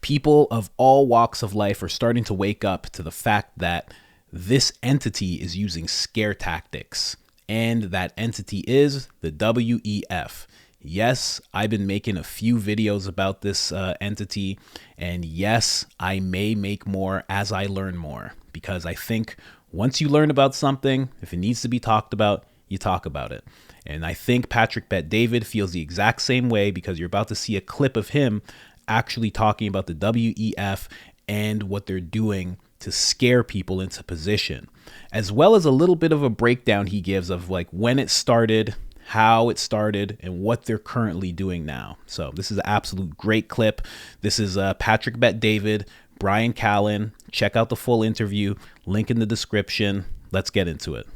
People of all walks of life are starting to wake up to the fact that this entity is using scare tactics, and that entity is the WEF. Yes, I've been making a few videos about this entity, and yes, I may make more as I learn more, because I think once you learn about something, if it needs to be talked about, you talk about it. And I think Patrick Bet-David feels the exact same way, because you're about to see a clip of him actually talking about the WEF and what they're doing to scare people into position, as well as a little bit of a breakdown he gives of like when it started, how it started, and what they're currently doing now. So this is an absolute great clip. This is Patrick Bet-David, Brian Callen. Check out the full interview, link in the description. Let's get into it.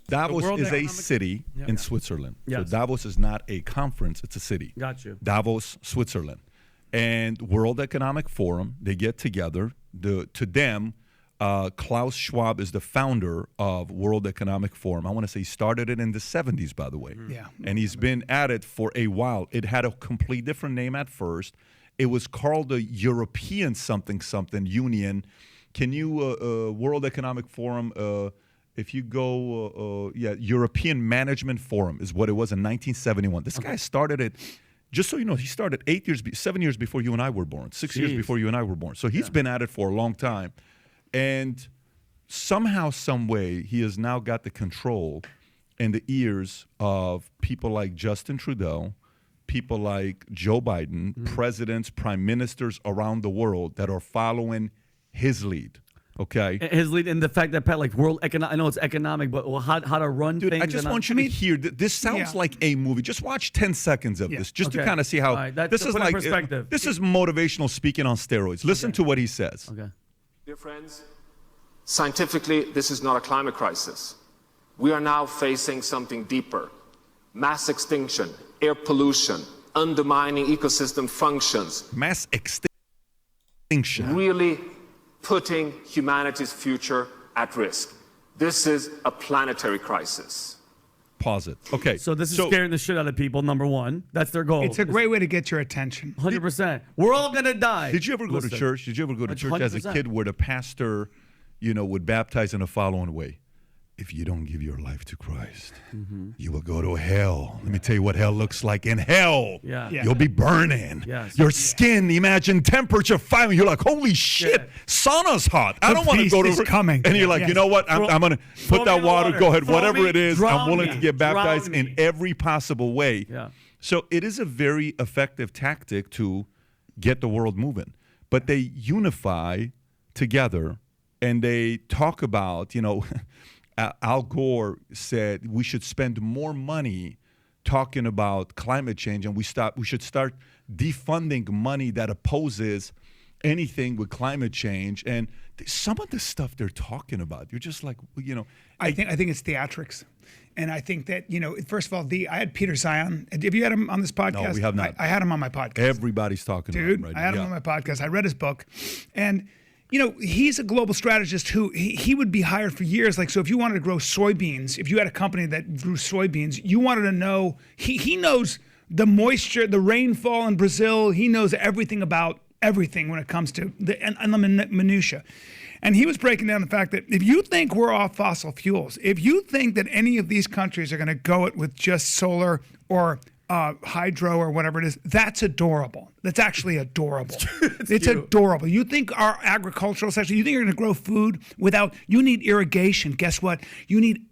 Davos is a city in Switzerland. Yes. So Davos is not a conference, it's a city. Got you. Davos, Switzerland. And World Economic Forum, they get together. To them, Klaus Schwab is the founder of World Economic Forum. I want to say he started it in the 70s, by the way. Yeah. And he's been at it for a while. It had a complete different name at first. It was called the European something Union. Can you, World Economic Forum, if you go, European Management Forum is what it was in 1971. This guy started it. Just so you know, he started 7 years before you and I were born, 6 years before you and I were born. So he's been at it for a long time. And somehow, some way, he has now got the control and the ears of people like Justin Trudeau, people like Joe Biden, presidents, prime ministers around the world that are following his lead. Okay. His lead in the fact that, Pat, like world economic, I know it's economic, but how to run things. I just want you to hear, this sounds like a movie. Just watch 10 seconds of this, just to kind of see how, this is like, this is motivational speaking on steroids. Listen to what he says. Okay. Dear friends, scientifically, this is not a climate crisis. We are now facing something deeper. Mass extinction, air pollution, undermining ecosystem functions. Mass extinction. Really putting humanity's future at risk. This is a planetary crisis. Pause it. Okay. So this is scaring the shit out of people, number one. That's their goal. It's a great way to get your attention. 100%. We're all going to die. Did you ever go to church? Did you ever go to church 100%. As a kid where the pastor, would baptize in the following way? If you don't give your life to Christ, you will go to hell. Let me tell you what hell looks like. In hell, you'll be burning. Yes. Your skin, imagine temperature 5. You're like, holy shit, sauna's hot. I don't want to go to coming. And you're like, you know what? I'm going to put that water. Go ahead, whatever it is. I'm willing to get baptized in every possible way. Yeah. So it is a very effective tactic to get the world moving. But they unify together and they talk about, Al Gore said we should spend more money talking about climate change, and we should start defunding money that opposes anything with climate change. And some of the stuff they're talking about, you're just like, I think it's theatrics. And I think that, first of all, I had Peter Zion. Have you had him on this podcast? No, we have not. I had him on my podcast. Everybody's talking about him right now. I had him on my podcast. I read his book. And he's a global strategist who he would be hired for years. Like, so if you wanted to grow soybeans, if you had a company that grew soybeans, you wanted to know, he knows the moisture, the rainfall in Brazil. He knows everything about everything when it comes to the minutia. And he was breaking down the fact that if you think we're off fossil fuels, if you think that any of these countries are going to go it with just solar or hydro or whatever it is, that's adorable. That's actually adorable. It's adorable. You think our agricultural sector, you think you're going to grow food without, you need irrigation. Guess what? You need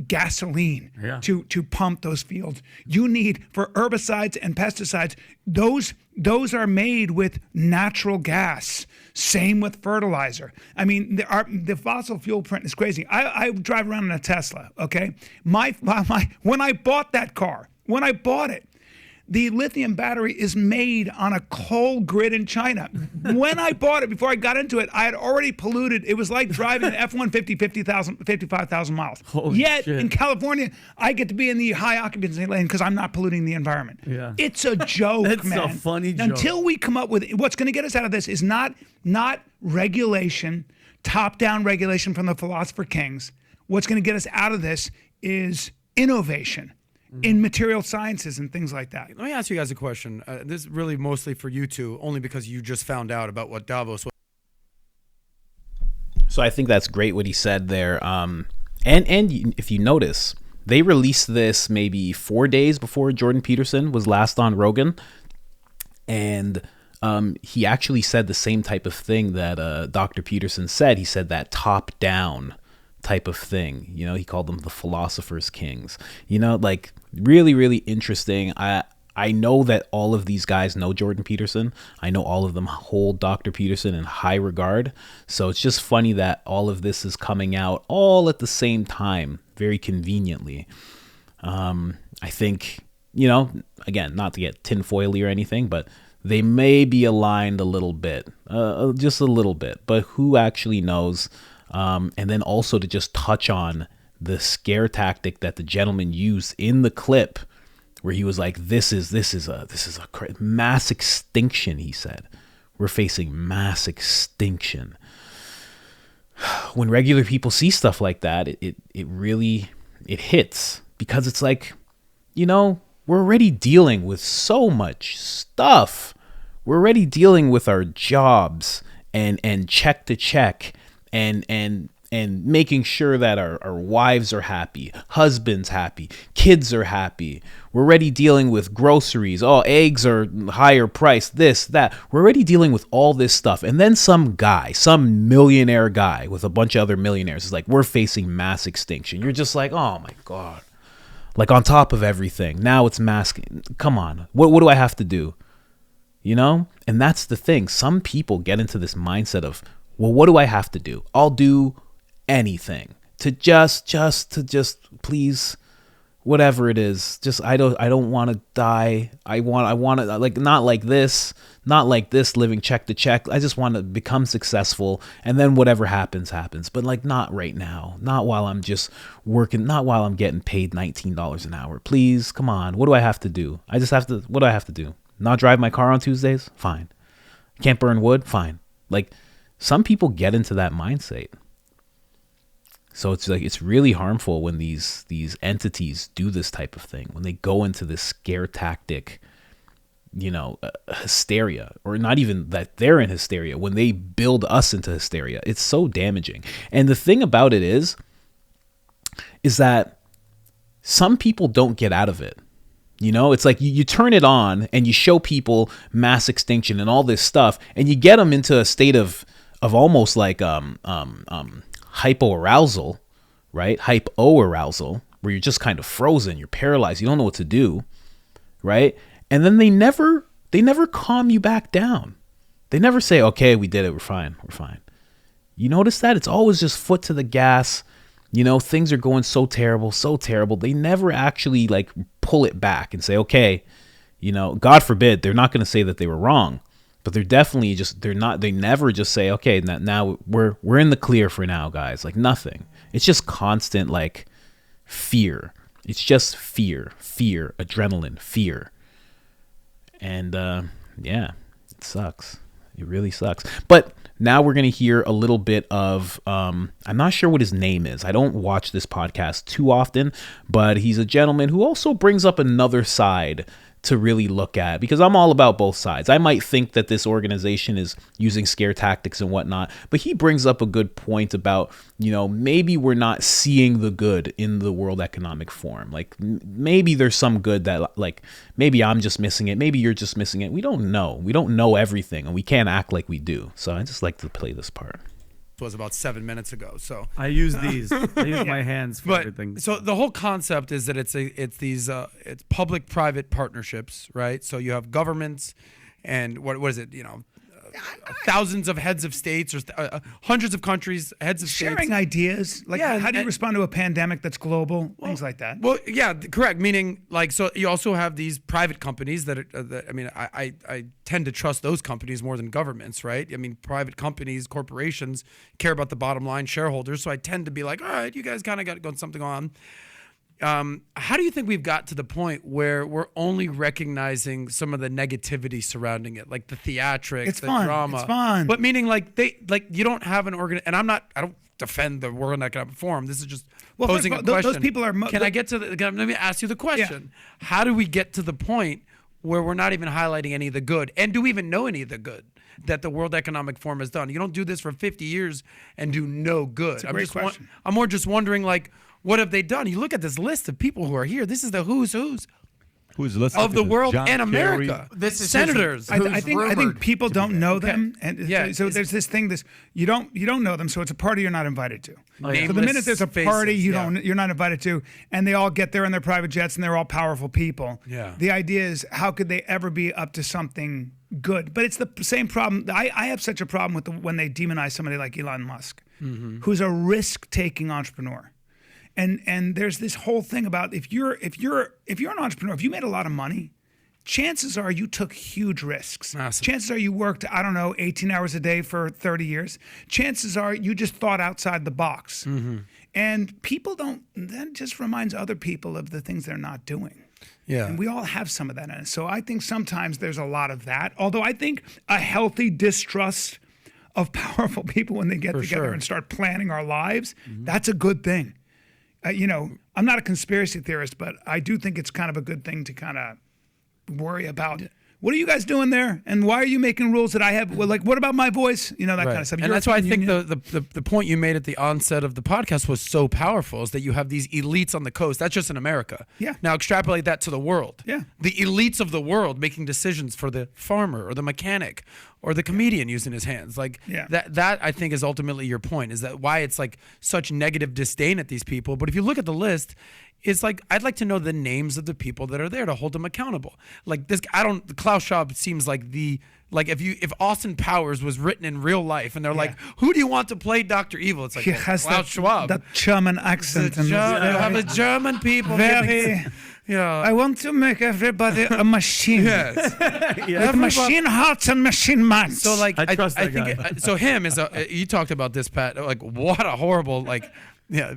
gasoline to pump those fields. You need, for herbicides and pesticides, those are made with natural gas. Same with fertilizer. I mean, the fossil fuel print is crazy. I drive around in a Tesla, okay? When I bought that car, when I bought it, the lithium battery is made on a coal grid in China. When I bought it, before I got into it, I had already polluted. It was like driving an F-150 55,000 miles. Holy Yet, shit. in California, I get to be in the high occupancy lane because I'm not polluting the environment. Yeah. It's a joke, It's man. a funny joke. Until we come up with, what's going to get us out of this is not regulation, top-down regulation from the philosopher kings. What's going to get us out of this is innovation. in material sciences and things like that. Let me ask you guys a question. This is really mostly for you two, only because you just found out about what Davos was. So I think that's great what he said there. And if you notice, they released this maybe 4 days before Jordan Peterson was last on Rogan. And he actually said the same type of thing that Dr. Peterson said. He said that top-down type of thing. You know, he called them the philosophers' kings. You know, like really, really interesting. I know that all of these guys know Jordan Peterson. I know all of them hold Dr. Peterson in high regard. So it's just funny that all of this is coming out all at the same time, very conveniently. I think, you know, again, not to get tinfoily or anything, but they may be aligned a little bit, just a little bit, but who actually knows? And then also to just touch on the scare tactic that the gentleman used in the clip, where he was like, this is a mass extinction. He said, we're facing mass extinction. When regular people see stuff like that, it really hits, because it's like, you know, we're already dealing with so much stuff. We're already dealing with our jobs and check to check and making sure that our wives are happy, husbands happy, kids are happy. We're already dealing with groceries. Oh, eggs are higher price, this, that. We're already dealing with all this stuff. And then some millionaire guy with a bunch of other millionaires is like, we're facing mass extinction. You're just like, oh my God. Like on top of everything. Now it's mass. Come on. What do I have to do? You know? And that's the thing. Some people get into this mindset of, well, what do I have to do? I'll do anything to just please, whatever it is. Just I don't want to die. I want to, like, not like this living check to check. I just want to become successful, and then whatever happens, but like not right now. Not while I'm just working, not while I'm getting paid $19 an hour. Please, come on. What do I have to do? What do I have to do? Not drive my car on Tuesdays? Fine. Can't burn wood? Fine. Like, some people get into that mindset. So it's like, it's really harmful when these entities do this type of thing, when they go into this scare tactic, you know, hysteria, or not even that they're in hysteria, when they build us into hysteria. It's so damaging. And the thing about it is that some people don't get out of it. You know, it's like you turn it on and you show people mass extinction and all this stuff, and you get them into a state of almost like hypoarousal, right? Hypoarousal, where you're just kind of frozen, you're paralyzed, you don't know what to do, right? And then they never calm you back down. They never say, okay, we did it, we're fine. You notice that? It's always just foot to the gas. You know, things are going so terrible. They never actually like pull it back and say, okay, you know, God forbid, they're not going to say that they were wrong, but they're definitely just, they never just say, okay, now we're in the clear for now, guys. Like, nothing. It's just constant, like, fear. It's just fear, adrenaline, fear. And yeah, it sucks. It really sucks. But now we're going to hear a little bit of, I'm not sure what his name is. I don't watch this podcast too often, but he's a gentleman who also brings up another side to really look at, because I'm all about both sides. I might think that this organization is using scare tactics and whatnot, but he brings up a good point about, you know, maybe we're not seeing the good in the World Economic Forum. Like, maybe there's some good that, like, maybe I'm just missing it. Maybe you're just missing it. We don't know. We don't know everything, and we can't act like we do. So I just like to play this part. Was about 7 minutes ago. So I use these. I use my hands for everything. So the whole concept is that it's public-private partnerships, right? So you have governments and what is it? You know, thousands of heads of states or hundreds of countries, heads of sharing states. ideas. Like, how do you respond to a pandemic that's global? Things like that. Well, yeah, correct. Meaning, like, so you also have these private companies that I mean, I tend to trust those companies more than governments, right? I mean, private companies, corporations care about the bottom line, shareholders. So I tend to be like, all right, you guys kind of got something on. How do you think we've got to the point where we're only recognizing some of the negativity surrounding it, like the theatrics, the drama? It's fun. But meaning, like, you don't have an organ, and I don't defend the World Economic Forum. This is just Well, posing first a of all, question. those people are Can I get to the? Let me ask you the question. How do we get to the point where we're not even highlighting any of the good, and do we even know any of the good that the World Economic Forum has done? You don't do this for 50 years and do no good. a great question. I'm more just wondering, like, what have they done? You look at this list of people who are here. This is the who's Who's listed? of the This is world John and Kerry. America. This is senators. I think people don't know them, and Yeah, so there's this thing. You don't know them, so it's a party you're not invited to. So the Nameless minute there's a faces, party yeah. you're not invited to, and they all get there in their private jets, and they're all powerful people. Yeah. The idea is, how could they ever be up to something good? But it's the same problem. I have such a problem with when they demonize somebody like Elon Musk, who's a risk-taking entrepreneur. And there's this whole thing about if you're an entrepreneur, if you made a lot of money, chances are you took huge risks. Massive. Chances are you worked, 18 hours a day for 30 years. Chances are you just thought outside the box. And people don't, that just reminds other people of the things they're not doing. Yeah. And we all have some of that in us. So I think sometimes there's a lot of that. Although I think a healthy distrust of powerful people when they get together sure. and start planning our lives, that's a good thing. I'm not a conspiracy theorist, but I do think it's kind of a good thing to kind of worry about. What are you guys doing there? And why are you making rules that I have? Well, like, what about my voice? That kind of stuff. And that's why I think the point you made at the onset of the podcast was so powerful, is that you have these elites on the coast. That's just in America. Yeah. Now extrapolate that to the world. Yeah. The elites of the world making decisions for the farmer or the mechanic or the comedian using his hands. Like that I think is ultimately your point, is that why it's like such negative disdain at these people. But if you look at the list, it's like, I'd like to know the names of the people that are there to hold them accountable. Like this, Klaus Schwab seems like if Austin Powers was written in real life and they're like, who do you want to play Dr. Evil? It's like, he has Klaus Schwab. that German accent. You have the German people. Very, I want to make everybody a machine. Yes. With machine hearts and machine minds. So like, I trust that think guy. so him is you talked about this, Pat, like what a horrible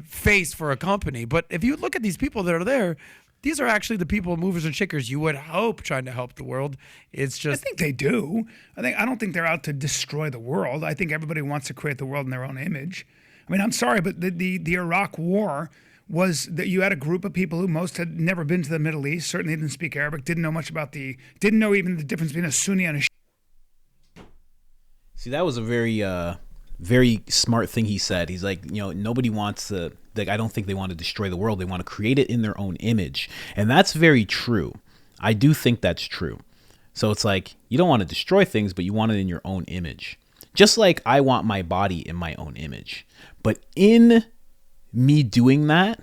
face for a company. But if you look at these people that are there, these are actually the people, movers and shakers, you would hope trying to help the world. It's just, I think they do. I don't think they're out to destroy the world. I think everybody wants to create the world in their own image. I mean, I'm sorry, but the Iraq War was that you had a group of people who most had never been to the Middle East, certainly didn't speak Arabic, didn't know much about didn't know even the difference between a Sunni and a Shia. See, that was a very smart thing he said. He's like, nobody wants to, like, I don't think they want to destroy the world. They want to create it in their own image. And that's very true. I do think that's true. So it's like, you don't want to destroy things, but you want it in your own image. Just like I want my body in my own image. But in me doing that,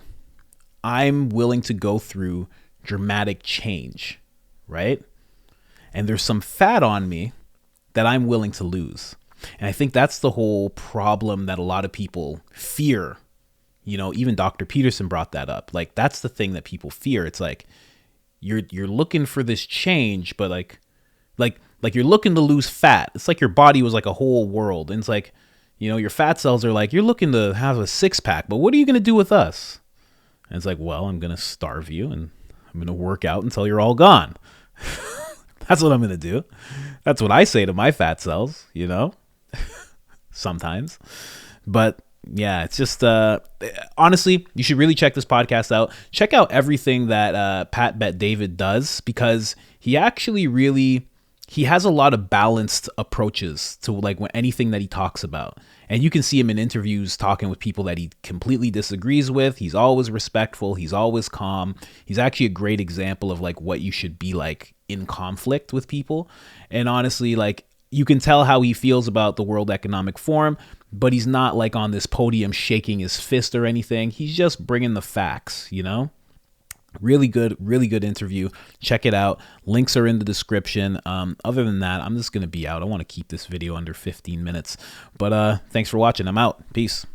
I'm willing to go through dramatic change, right? And there's some fat on me that I'm willing to lose. And I think that's the whole problem that a lot of people fear. Even Dr. Peterson brought that up. Like, that's the thing that people fear. It's like you're looking for this change, but like you're looking to lose fat. It's like your body was like a whole world. And it's like, your fat cells are like, you're looking to have a six pack, but what are you going to do with us? And it's like, well, I'm going to starve you and I'm going to work out until you're all gone. That's what I'm going to do. That's what I say to my fat cells, sometimes. But yeah, it's just, honestly, you should really check this podcast out. Check out everything that Pat Bet David does, because he actually he has a lot of balanced approaches to like anything that he talks about. And you can see him in interviews talking with people that he completely disagrees with. He's always respectful. He's always calm. He's actually a great example of like what you should be like in conflict with people. And honestly, like, you can tell how he feels about the World Economic Forum, but he's not like on this podium shaking his fist or anything. He's just bringing the facts, Really good interview. Check it out. Links are in the description. Other than that, I'm just going to be out. I want to keep this video under 15 minutes. But thanks for watching. I'm out. Peace.